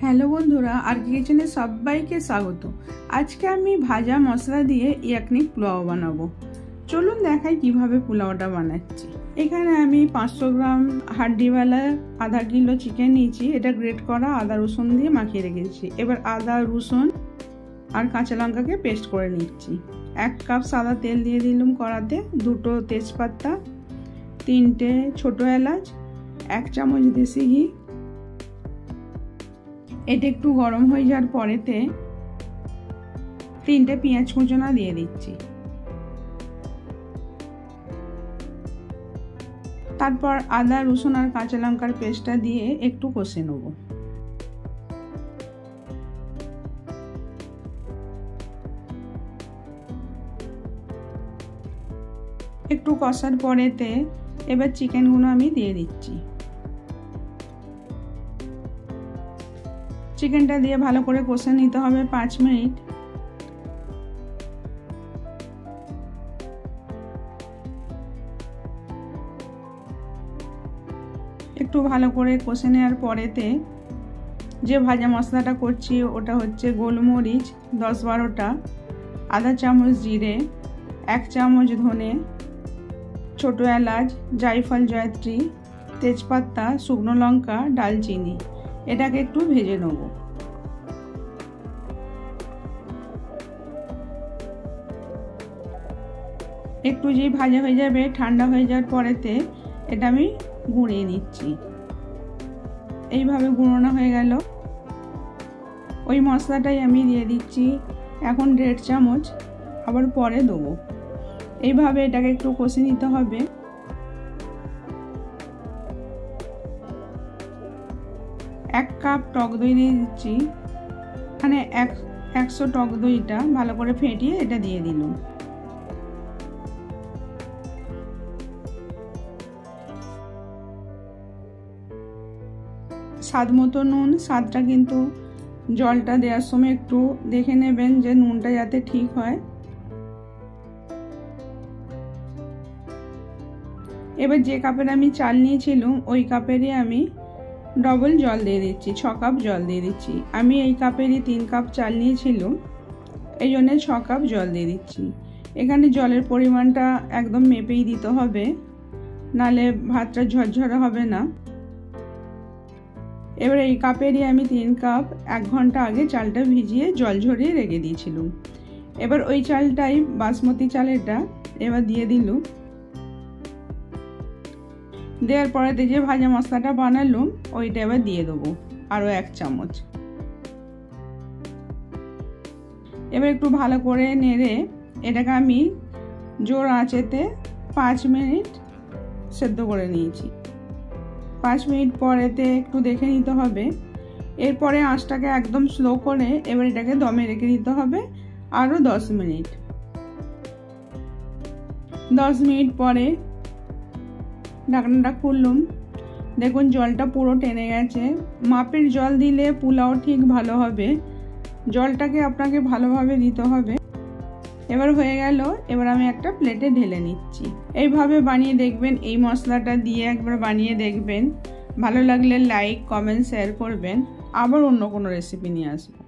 Hello বন্ধুরা, আরকে কিচেনে সবাইকে স্বাগত। আজকে আমি ভাজা মশলা দিয়ে ইয়াকনিক পোলাও বানাবো। চলুন দেখাই কিভাবে পোলাওটা বানাচ্ছি। এখানে আমি 500 গ্রাম হাড্ডিওয়ালা আধা কিলো চিকেন নিয়েছি। এটা গ্রেট করা আদা রসুন দিয়ে মাখিয়ে রেখেছি। এবার আদা রসুন আর কাঁচা লঙ্কাকে পেস্ট করে নিচ্ছি। 1 কাপ সাদা তেল দিয়ে দিলাম কড়াতে, 2টো তেজপাতা, 3টে ছোট এলাচ, 1 চামচ দেশি ঘি। এটা একটু গরম হয়ে যাওয়ার পরেতে 3টে পেঁয়াজ কুচনা দিয়ে দিচ্ছি। তারপর আদা রসুন আর কাঁচা লঙ্কার পেস্টটা দিয়ে একটু কষে নেব। একটু কষার পরেতে এবার চিকেনগুলো আমি দিয়ে দিচ্ছি। চিকেনটা দিয়ে ভালো করে কষে নিতে হবে 5 মিনিট। একটু ভালো করে কষে নেওয়ার পরেতে যে ভাজা মশলাটা করছি ওটা হচ্ছে গোলমরিচ 10-12টা, আধা চামচ জিরে, 1 চামচ ধনে, ছোট এলাচ, জায়ফল, জয়ত্রী, তেজপাতা, শুকনো লঙ্কা, ডালচিনি। এটাকে একটু ভেজে নেব। একটু যেই ভাজা হয়ে যাবে, ঠান্ডা হয়ে যাওয়ার পরেতে এটা আমি গুঁড়িয়ে নিচ্ছি। এইভাবে গুঁড়োনো হয়ে গেল। ওই মশলাটাই আমি দিয়ে দিচ্ছি এখন 1.5 চামচ, আবার পরে দেবো। এইভাবে এটাকে একটু কষে নিতে হবে। এক কাপ টক দই দিয়ে দিচ্ছি। মানে 100 টক দইটা ভালো করে ফেটিয়ে এটা দিয়ে দিলাম। স্বাদ মতো নুন। স্বাদটা কিন্তু জলটা দেওয়ার সময় একটু দেখে নেবেন যে নুনটা যাতে ঠিক হয়। এবার যে কাপের আমি চাল নিয়েছিলাম ওই কাপেরই আমি ডবল জল দিয়ে দিচ্ছি, 6 কাপ জল দিয়ে দিচ্ছি। আমি এই কাপেরই 3 কাপ চাল নিয়েছিলাম, এই জন্য 6 কাপ জল দিয়ে দিচ্ছি। এখানে জলের পরিমাণটা একদম মেপেই দিতে হবে, নালে ভাতটা ঝরঝরে হবে না। এবার এই কাপেরই আমি 3 কাপ 1 ঘন্টা আগে চালটা ভিজিয়ে জল ঝরিয়ে রেখে দিয়েছিলাম। এবার ওই চালটাই বাসমতি চাল, এটা এবার দিয়ে দিলাম। দেওয়ার পরে যে ভাজা মশলাটা বানালাম ওইটা এবার দিয়ে দেবো, আরও 1 চামচ। এবার একটু ভালো করে নেড়ে এটাকে আমি জোর আঁচেতে 5 মিনিট সেদ্ধ করে নিয়েছি। 5 মিনিট পরেতে একটু দেখে নিতে হবে। এরপরে আঁচটাকে একদম স্লো করে এবার এটাকে দমে রেখে দিতে হবে আরও 10 মিনিট। 10 মিনিট পরে ঢাকনাটা খুললাম। দেখুন জলটা পুরো টেনে গেছে। মাপের জল দিলে পোলাও ঠিক ভালো হবে। জলটাকে আপনাকে ভালোভাবে দিতে হবে। এবার হয়ে গেল। এবার আমি একটা প্লেটে ঢেলে নিচ্ছি। এইভাবে বানিয়ে দেখবেন, এই মশলাটা দিয়ে একবার বানিয়ে দেখবেন। ভালো লাগলে লাইক, কমেন্ট, শেয়ার করবেন। আবার অন্য কোনো রেসিপি নিয়ে আসবো।